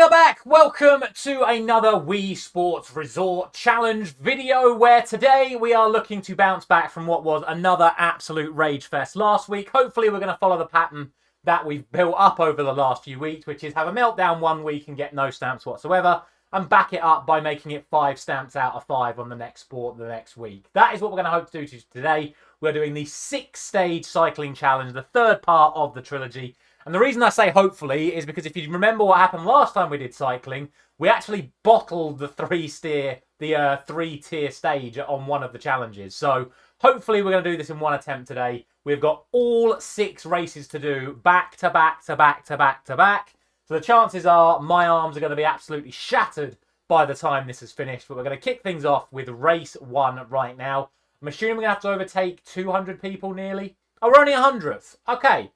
we are back. Welcome to another Wii Sports Resort Challenge video where today we are looking to bounce back from what was another absolute rage fest last week. Hopefully we're going to follow the pattern that we've built up over the last few weeks, which is have a meltdown one week and get no stamps whatsoever, and back it up by making it 5 stamps out of 5 on the next sport the next week. That is what we're going to hope to do today. We're doing the 6-stage cycling challenge, the third part of the trilogy. And the reason I say hopefully is because if you remember what happened last time we did cycling, we actually bottled the 3-tier stage on one of the challenges. So hopefully we're going to do this in one attempt today. We've got all 6 races to do back to back to back to back to back. So the chances are my arms are going to be absolutely shattered by the time this is finished. But we're going to kick things off with race 1 right now. I'm assuming we're going to have to overtake 200 people nearly. Oh, we're only 100th. Okay.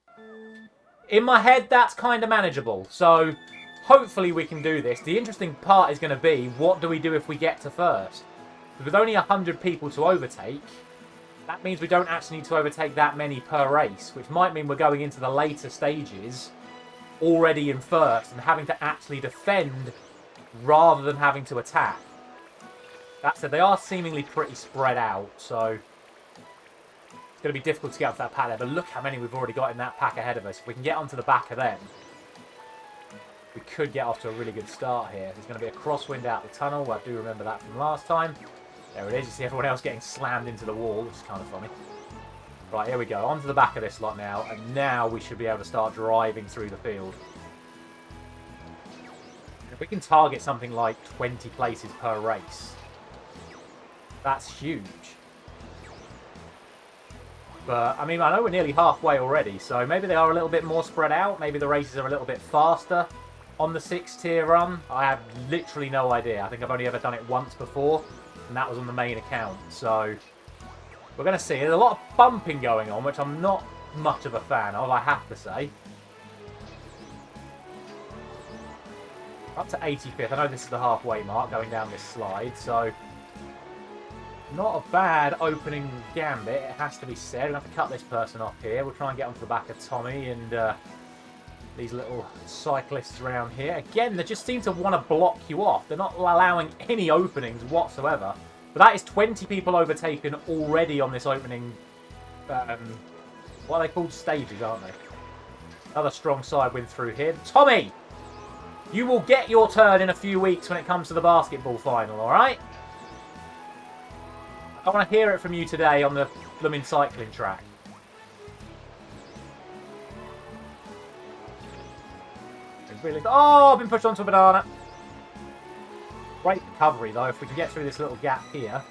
In my head, that's kind of manageable. So hopefully we can do this. The interesting part is going to be, what do we do if we get to first? With only 100 people to overtake, that means we don't actually need to overtake that many per race, which might mean we're going into the later stages already in first and having to actually defend rather than having to attack. That said, they are seemingly pretty spread out, so it's going to be difficult to get onto that pack there, but look how many we've already got in that pack ahead of us. If we can get onto the back of them, we could get off to a really good start here. There's going to be a crosswind out the tunnel. I do remember that from last time. There it is. You see everyone else getting slammed into the wall, which is kind of funny. Right, here we go. Onto the back of this lot now, and now we should be able to start driving through the field. If we can target something like 20 places per race, that's huge. But, I mean, I know we're nearly halfway already, so maybe they are a little bit more spread out. Maybe the races are a little bit faster on the 6-tier run. I have literally no idea. I think I've only ever done it once before, and that was on the main account. So, we're going to see. There's a lot of bumping going on, which I'm not much of a fan of, I have to say. Up to 85th. I know this is the halfway mark going down this slide, so not a bad opening gambit, it has to be said. We're going to have to cut this person off here. We'll try and get onto the back of Tommy and these little cyclists around here. Again, they just seem to want to block you off. They're not allowing any openings whatsoever. But that is 20 people overtaken already on this opening. What are they called? Stages, aren't they? Another strong side wind through here. Tommy! You will get your turn in a few weeks when it comes to the basketball final, alright? I want to hear it from you today on the blooming cycling track. Oh, I've been pushed onto a banana. Great recovery, though. If we can get through this little gap here,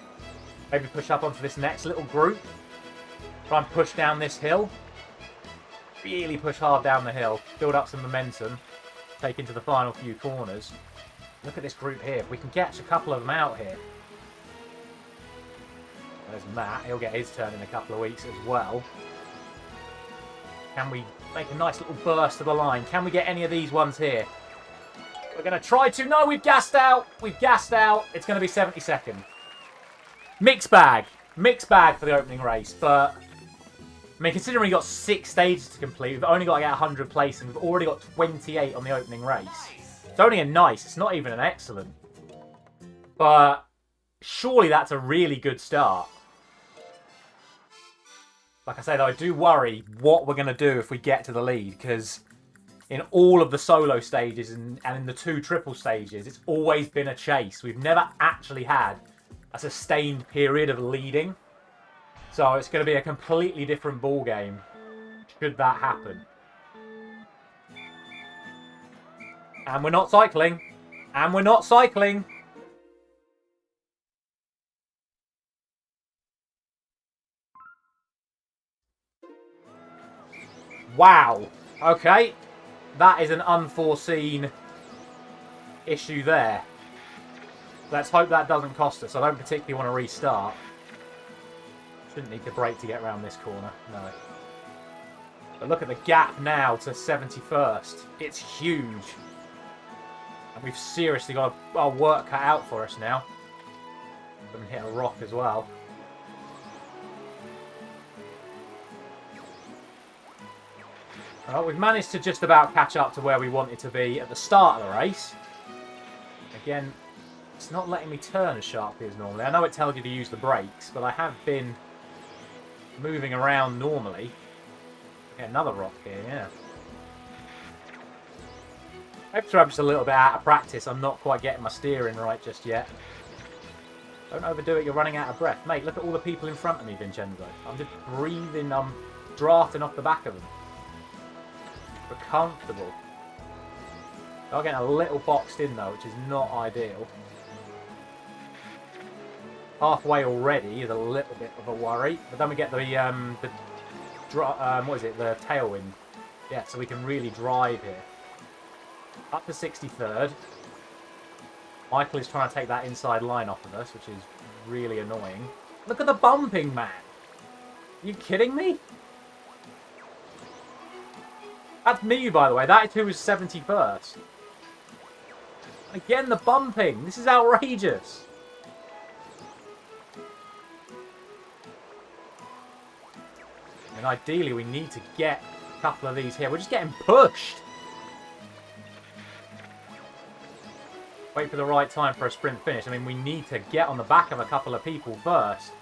maybe push up onto this next little group. Try and push down this hill. Really push hard down the hill. Build up some momentum. Take into the final few corners. Look at this group here. If we can catch a couple of them out here. There's Matt. He'll get his turn in a couple of weeks as well. Can we make a nice little burst to the line? Can we get any of these ones here? We're going to try to. No, we've gassed out. We've gassed out. It's going to be 72nd. Mixed bag. Mixed bag for the opening race. But, I mean, considering we've got 6 stages to complete, we've only got to get 100 places, and we've already got 28 on the opening race. It's only a nice. It's not even an excellent. But surely that's a really good start. Like I say, though, I do worry what we're going to do if we get to the lead, because in all of the solo stages and in the 2 triple stages, it's always been a chase. We've never actually had a sustained period of leading. So it's going to be a completely different ball game should that happen. And we're not cycling. And we're not cycling. Wow. Okay. That is an unforeseen issue there. Let's hope that doesn't cost us. I don't particularly want to restart. Shouldn't need to brake to get around this corner. No. But look at the gap now to 71st. It's huge. And we've seriously got our work cut out for us now. I'm going to hit a rock as well. Well, we've managed to just about catch up to where we wanted to be at the start of the race. Again, it's not letting me turn as sharply as normally. I know it tells you to use the brakes, but I have been moving around normally. Okay, another rock here, yeah. After I'm just a little bit out of practice, I'm not quite getting my steering right just yet. Don't overdo it, you're running out of breath. Mate, look at all the people in front of me, Vincenzo. I'm just breathing, I'm drafting off the back of them. We're comfortable. They're getting a little boxed in though, which is not ideal. Halfway already is a little bit of a worry. But then we get the what is it? The tailwind. Yeah, so we can really drive here. Up to 63rd. Michael is trying to take that inside line off of us, which is really annoying. Look at the bumping, man. Are you kidding me? That's me, by the way. That is who was 71st. Again, the bumping. This is outrageous. And ideally, we need to get a couple of these here. We're just getting pushed. Wait for the right time for a sprint finish. I mean, we need to get on the back of a couple of people first.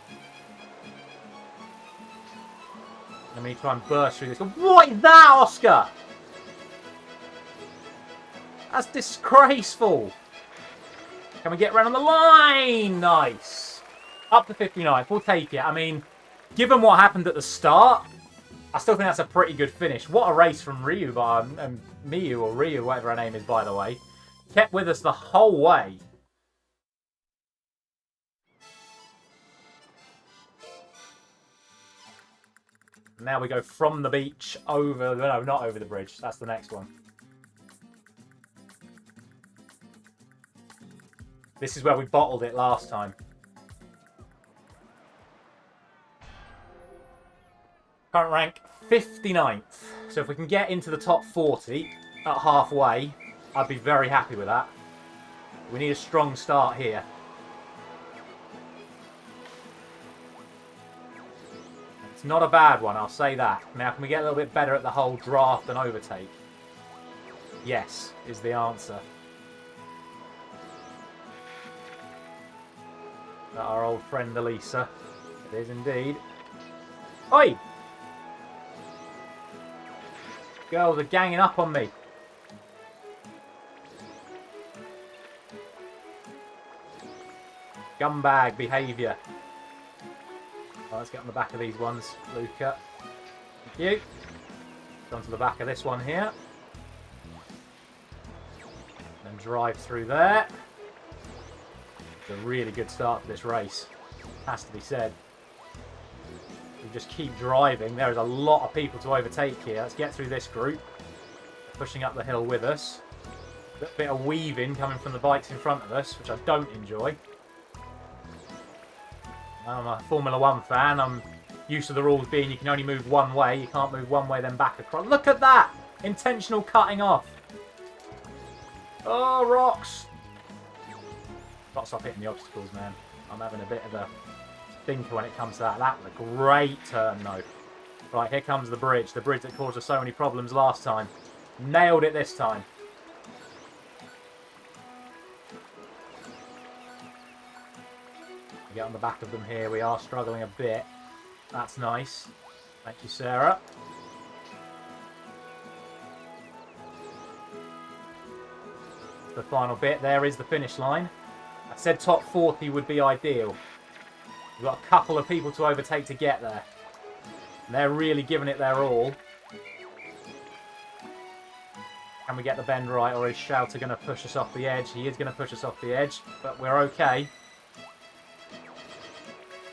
And we need to try and burst through this. What is that, Oscar? That's disgraceful. Can we get around on the line? Nice. Up to 59. We'll take it. I mean, given what happened at the start, I still think that's a pretty good finish. What a race from Ryu, Miyu, or Ryu, whatever her name is, by the way. Kept with us the whole way. Now we go from the beach over... No, not over the bridge. That's the next one. This is where we bottled it last time. Current rank 59th. So if we can get into the top 40 at halfway, I'd be very happy with that. We need a strong start here. It's not a bad one, I'll say that. Now, can we get a little bit better at the whole draft and overtake? Yes, is the answer. Our old friend Elisa. It is indeed. Oi! Girls are ganging up on me. Gumbag behaviour. Right, let's get on the back of these ones, Luca. Thank you. Go to the back of this one here. And drive through there. It's a really good start to this race. Has to be said. We just keep driving. There is a lot of people to overtake here. Let's get through this group. Pushing up the hill with us. A little bit of weaving coming from the bikes in front of us, which I don't enjoy. I'm a Formula 1 fan. I'm used to the rules being you can only move one way. You can't move one way then back across. Look at that! Intentional cutting off. Oh, rocks! Gotta stop hitting the obstacles, man. I'm having a bit of a stinker when it comes to that. That was a great turn, though. Right, here comes the bridge. The bridge that caused us so many problems last time. Nailed it this time. We get on the back of them here. We are struggling a bit. That's nice. Thank you, Sarah. The final bit. There is the finish line. I said top 40 would be ideal. We've got a couple of people to overtake to get there. And they're really giving it their all. Can we get the bend right, or is Shouter going to push us off the edge? He is going to push us off the edge, but we're okay.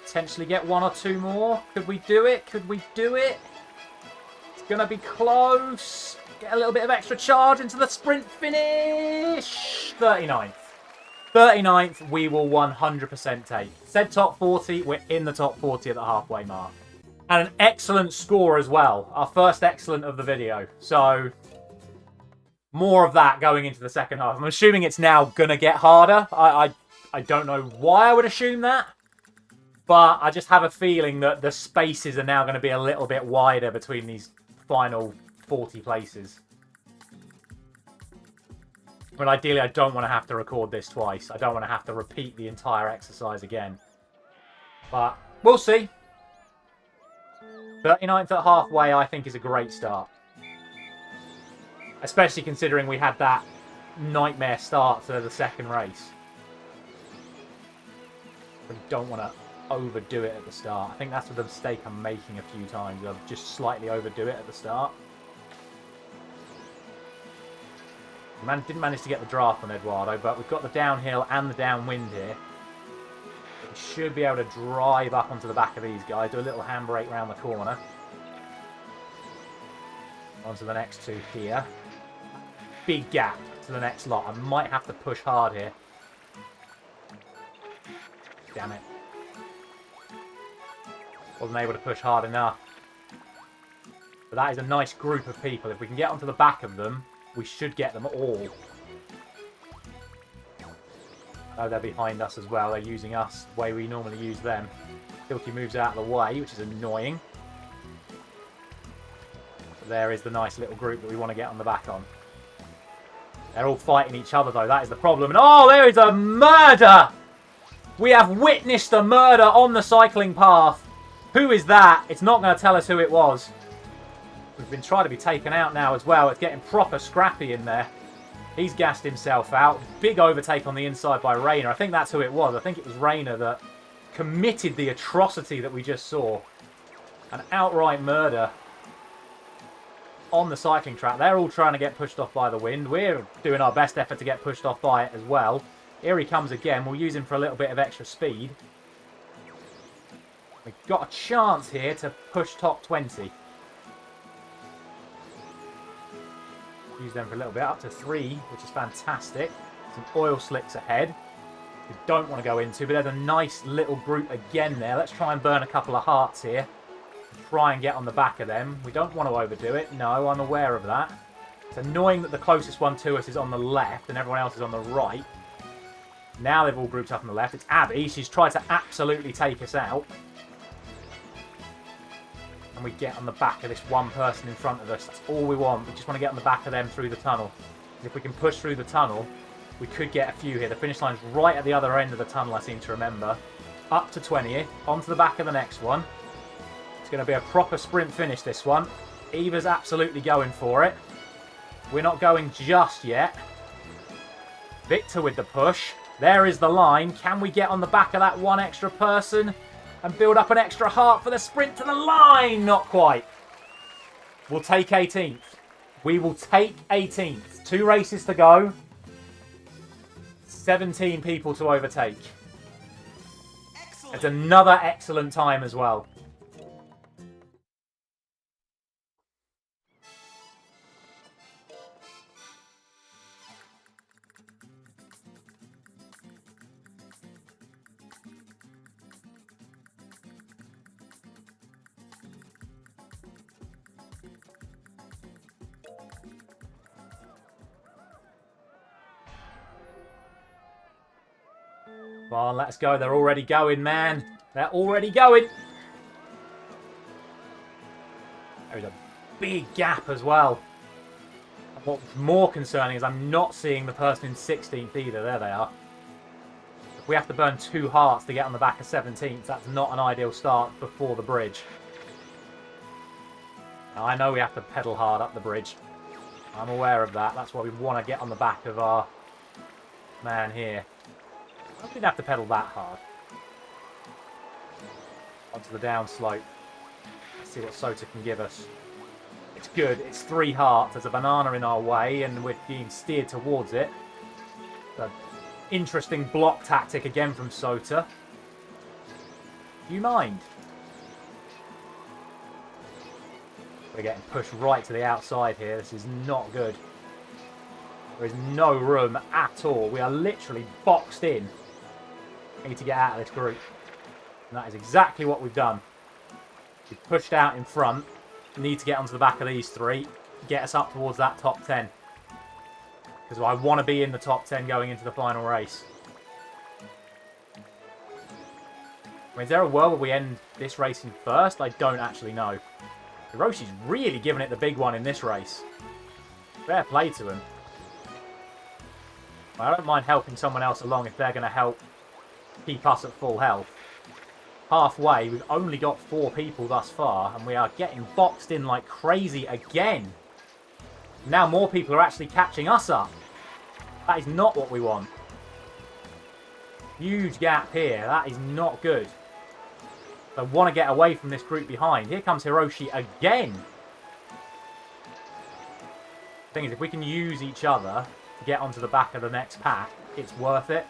Potentially get one or two more. Could we do it? Could we do it? It's going to be close. Get a little bit of extra charge into the sprint finish. 39th. 39th, we will 100% take. Said top 40, we're in the top 40 at the halfway mark. And an excellent score as well. Our first excellent of the video. So, more of that going into the second half. I'm assuming it's now going to get harder. I don't know why I would assume that. But I just have a feeling that the spaces are now going to be a little bit wider between these final 40 places. But ideally, I don't want to have to record this twice. I don't want to have to repeat the entire exercise again. But we'll see. 39th at halfway, I think, is a great start. Especially considering we had that nightmare start to the second race. We don't want to overdo it at the start. I think that's the mistake I'm making a few times. I'll just slightly overdo it at the start. Didn't manage to get the draft on Eduardo, but we've got the downhill and the downwind here. We should be able to drive up onto the back of these guys, do a little handbrake round the corner. Onto the next two here. Big gap to the next lot. I might have to push hard here. Damn it. Wasn't able to push hard enough. But that is a nice group of people. If we can get onto the back of them, we should get them all. Oh, they're behind us as well. They're using us the way we normally use them. Silky moves out of the way, which is annoying. But there is the nice little group that we want to get on the back on. They're all fighting each other, though. That is the problem. And oh, there is a murder! We have witnessed a murder on the cycling path. Who is that? It's not going to tell us who it was. We've been trying to be taken out now as well. It's getting proper scrappy in there. He's gassed himself out. Big overtake on the inside by Rayner. I think that's who it was. I think it was Rayner that committed the atrocity that we just saw. An outright murder on the cycling track. They're all trying to get pushed off by the wind. We're doing our best effort to get pushed off by it as well. Here he comes again. We'll use him for a little bit of extra speed. We've got a chance here to push top 20. Use them for a little bit, up to 3, which is fantastic. Some oil slicks ahead. We don't want to go into, but there's a nice little group again there. Let's try and burn a couple of hearts here. Try and get on the back of them. We don't want to overdo it. No, I'm aware of that. It's annoying that the closest one to us is on the left and everyone else is on the right. Now they've all grouped up on the left. It's Abby. She's tried to absolutely take us out. And we get on the back of this one person in front of us. That's all we want. We just want to get on the back of them through the tunnel. If we can push through the tunnel, we could get a few here. The finish line's right at the other end of the tunnel, I seem to remember. Up to 20th. Onto the back of the next one. It's going to be a proper sprint finish, this one. Eva's absolutely going for it. We're not going just yet. Victor with the push. There is the line. Can we get on the back of that one extra person and build up an extra heart for the sprint to the line? Not quite. We'll take 18th. We will take 18th. 2 races to go. 17 people to overtake. Excellent. It's another excellent time as well. Come on, let's go. They're already going, man. They're already going. There's a big gap as well. And what's more concerning is I'm not seeing the person in 16th either. There they are. If we have to burn 2 hearts to get on the back of 17th, that's not an ideal start before the bridge. Now, I know we have to pedal hard up the bridge. I'm aware of that. That's why we want to get on the back of our man here. I didn't have to pedal that hard. Onto the down slope. Let's see what Sota can give us. It's good. It's 3 hearts. There's a banana in our way and we're being steered towards it. An interesting block tactic again from Sota. Do you mind? We're getting pushed right to the outside here. This is not good. There is no room at all. We are literally boxed in. We need to get out of this group. And that is exactly what we've done. We've pushed out in front. We need to get onto the back of these 3. Get us up towards that top 10. Because I want to be in the top 10 going into the final race. I mean, is there a world where we end this race in first? I don't actually know. Hiroshi's really giving it the big one in this race. Fair play to him. I don't mind helping someone else along if they're going to help keep us at full health. Halfway, we've only got 4 people thus far, and we are getting boxed in like crazy again. Now more people are actually catching us up. That is not what we want. Huge gap here. That is not good. I want to get away from this group behind. Here comes Hiroshi again. The thing is, if we can use each other to get onto the back of the next pack, it's worth it.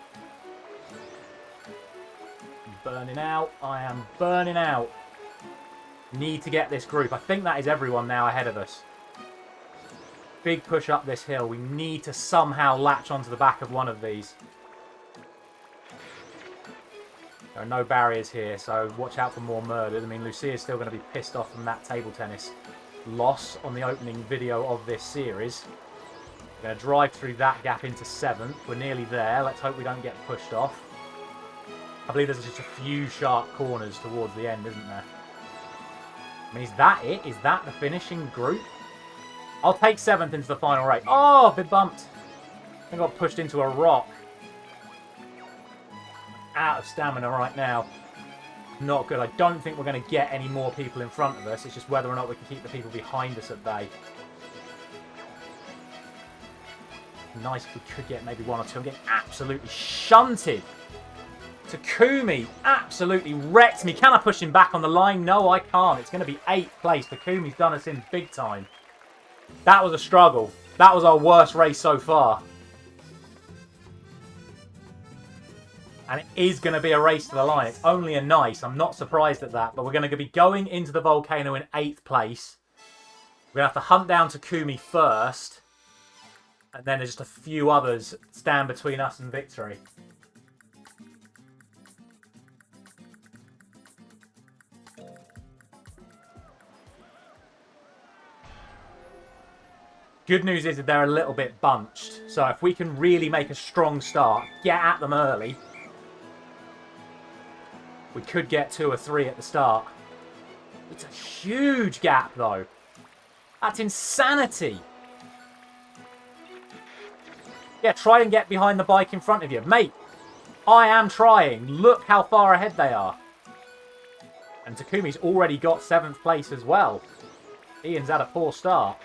I'm burning out. I am burning out. Need to get this group. I think that is everyone now ahead of us. Big push up this hill. We need to somehow latch onto the back of one of these. There are no barriers here, so watch out for more murders. I mean, Lucia's still going to be pissed off from that table tennis loss on the opening video of this series. We're going to drive through that gap into 7th. We're nearly there. Let's hope we don't get pushed off. I believe there's just a few sharp corners towards the end, isn't there? I mean, is that it? Is that the finishing group? I'll take 7th into the final race. Oh, I've been bumped. I think I got pushed into a rock. Out of stamina right now. Not good. I don't think we're going to get any more people in front of us. It's just whether or not we can keep the people behind us at bay. Nice if we could get maybe 1 or 2. I'm getting absolutely shunted. Takumi absolutely wrecked me. Can I push him back on the line? No, I can't. It's going to be 8th place. Takumi's done us in big time. That was a struggle. That was our worst race so far. And it is going to be a race to the line. It's only a nice. I'm not surprised at that. But we're going to be going into the volcano in 8th place. We're going to have to hunt down Takumi first. And then there's just a few others stand between us and victory. Good news is that they're a little bit bunched. So if we can really make a strong start, get at them early, we could get 2 or 3 at the start. It's a huge gap, though. That's insanity. Yeah, try and get behind the bike in front of you. Mate, I am trying. Look how far ahead they are. And Takumi's already got 7th place as well. Ian's had a poor start.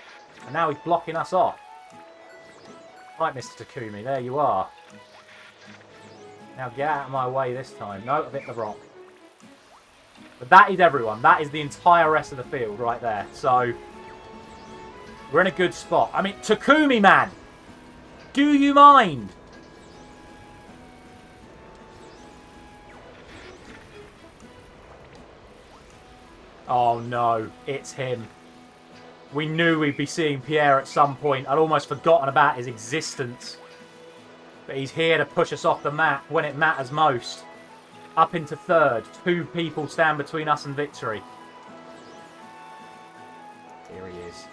And now he's blocking us off. Right, Mr. Takumi, there you are. Now get out of my way this time. No, I've hit the rock. But that is everyone. That is the entire rest of the field right there. So, we're in a good spot. I mean, Takumi, man! Do you mind? Oh no, it's him. We knew we'd be seeing Pierre at some point. I'd almost forgotten about his existence. But he's here to push us off the map when it matters most. Up into 3rd. 2 people stand between us and victory. Here he is.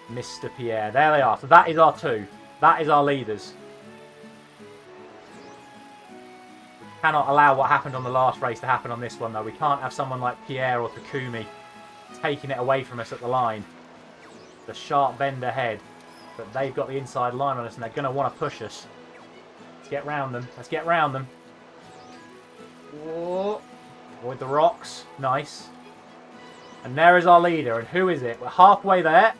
Mr. Pierre. There they are. So that is our 2. That is our leaders. We cannot allow what happened on the last race to happen on this one, though. We can't have someone like Pierre or Takumi taking it away from us at the line. The sharp bend ahead. But they've got the inside line on us and they're going to want to push us. Let's get round them. Let's get round them. Whoa. Avoid the rocks. Nice. And there is our leader. And who is it? We're halfway there.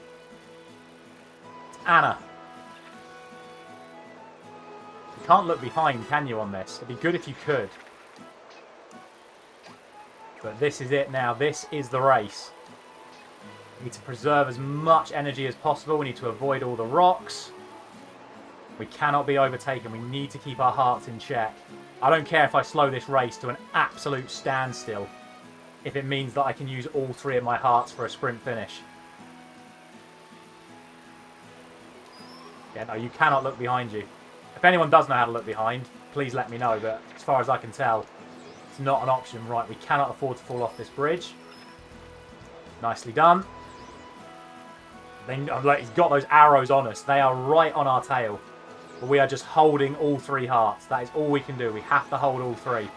It's Anna. You can't look behind, can you, on this? It'd be good if you could. But this is it now. This is the race. We need to preserve as much energy as possible. We need to avoid all the rocks. We cannot be overtaken. We need to keep our hearts in check. I don't care if I slow this race to an absolute standstill, if it means that I can use all 3 of my hearts for a sprint finish. Yeah, no, you cannot look behind you. If anyone does know how to look behind, please let me know. But as far as I can tell, it's not an option. Right, we cannot afford to fall off this bridge. Nicely done. Then, like, he's got those arrows on us. They are right on our tail. But we are just holding all 3 hearts. That is all we can do. We have to hold all 3.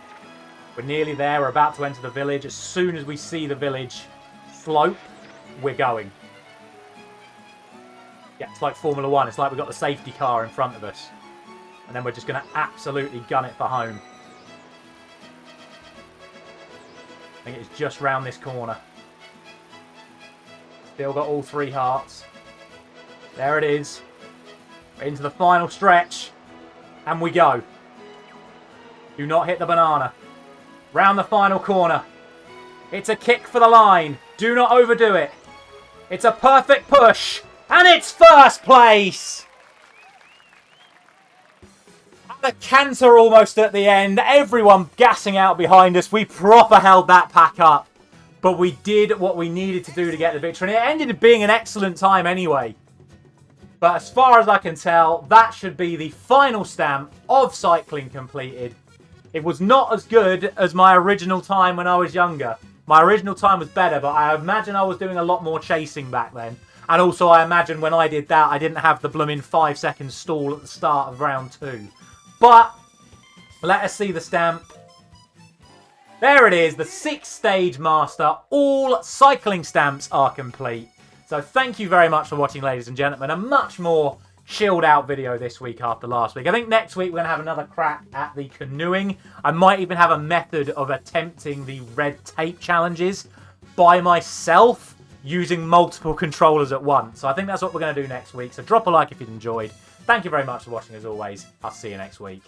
We're nearly there. We're about to enter the village. As soon as we see the village slope, we're going. Yeah, it's like Formula 1. It's like we've got the safety car in front of us. And then we're just going to absolutely gun it for home. I think it's just round this corner. Still got all 3 hearts. There it is. We're into the final stretch. And we go. Do not hit the banana. Round the final corner. It's a kick for the line. Do not overdo it. It's a perfect push. And it's first place. And a canter almost at the end. Everyone gassing out behind us. We proper held that pack up. But we did what we needed to do to get the victory. And it ended up being an excellent time anyway. But as far as I can tell, that should be the final stamp of cycling completed. It was not as good as my original time when I was younger. My original time was better, but I imagine I was doing a lot more chasing back then. And also I imagine when I did that, I didn't have the blooming 5-second stall at the start of round 2. But let us see the stamp. There it is, the 6-stage master. All cycling stamps are complete. So thank you very much for watching, ladies and gentlemen. A much more chilled out video this week after last week. I think next week we're going to have another crack at the canoeing. I might even have a method of attempting the red tape challenges by myself using multiple controllers at once. So I think that's what we're going to do next week. So drop a like if you've enjoyed. Thank you very much for watching as always. I'll see you next week.